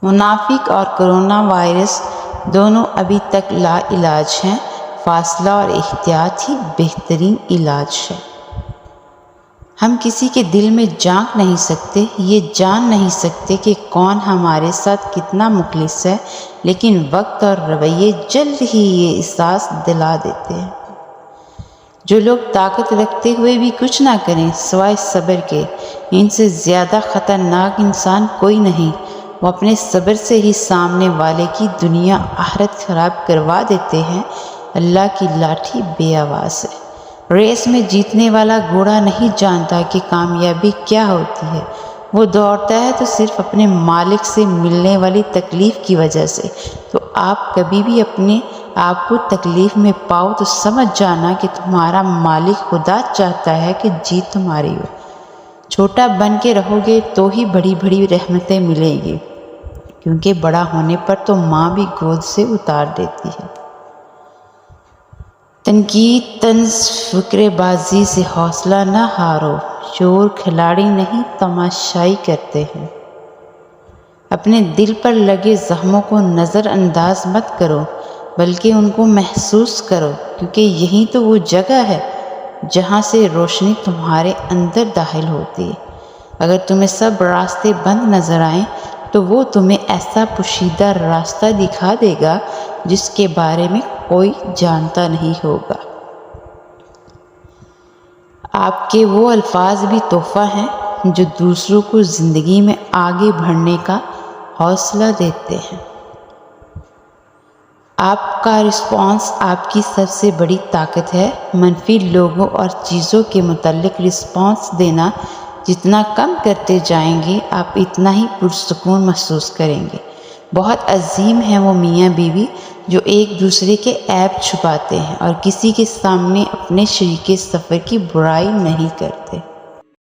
منافق اور corona virus دونوں ابھی تک لا علاج ہیں۔ فاصلہ اور احتیاط ہی بہترین علاج ہے۔ ہم کسی کے دل میں جھانک نہیں سکتے، یہ جان نہیں سکتے کہ کون ہمارے ساتھ کتنا مخلص ہے، لیکن وقت اور رویے جلد ہی یہ احساس دلا دیتے ہیں۔ جو لوگ طاقت رکھتے ہوئے بھی کچھ نہ کریں سوائے صبر کے، ان سے زیادہ خطرناک انسان کوئی نہیں۔ وہ اپنے صبر سے ہی سامنے والے کی دنیا آخرت خراب کروا دیتے ہیں۔ اللہ کی لاٹھی بے آواز ہے۔ ریس میں جیتنے والا گھوڑا نہیں جانتا کہ کامیابی کیا ہوتی ہے۔ وہ دوڑتا ہے تو صرف اپنے مالک سے ملنے والی تکلیف کی وجہ سے۔ تو آپ کبھی بھی اپنے آپ کو تکلیف میں پاؤ تو سمجھ جانا کہ تمہارا مالک خدا چاہتا ہے کہ جیت تمہاری ہو۔ چھوٹا بن کے رہو گے تو ہی بڑی بڑی رحمتیں ملیں گی، کیونکہ بڑا ہونے پر تو ماں بھی گود سے اتار دیتی ہے۔ تنقید، طنز، فقرے بازی سے حوصلہ نہ ہارو۔ چور کھلاڑی نہیں تماشائی کرتے ہیں۔ اپنے دل پر لگے زخموں کو نظر انداز مت کرو، بلکہ ان کو محسوس کرو، کیونکہ یہی تو وہ جگہ ہے جہاں سے روشنی تمہارے اندر داخل ہوتی ہے۔ اگر تمہیں سب راستے بند نظر آئیں تو وہ تمہیں ایسا پوشیدہ راستہ دکھا دے گا جس کے بارے میں کوئی جانتا نہیں ہوگا۔ آپ کے وہ الفاظ بھی تحفہ ہیں جو دوسروں کو زندگی میں آگے بڑھنے کا حوصلہ دیتے ہیں۔ آپ کا رسپانس آپ کی سب سے بڑی طاقت ہے۔ منفی لوگوں اور چیزوں کے متعلق رسپانس دینا جتنا کم کرتے جائیں گے، آپ اتنا ہی پرسکون محسوس کریں گے۔ بہت عظیم ہیں وہ میاں بیوی جو ایک دوسرے کے عیب چھپاتے ہیں اور کسی کے سامنے اپنے شریک سفر کی برائی نہیں کرتے۔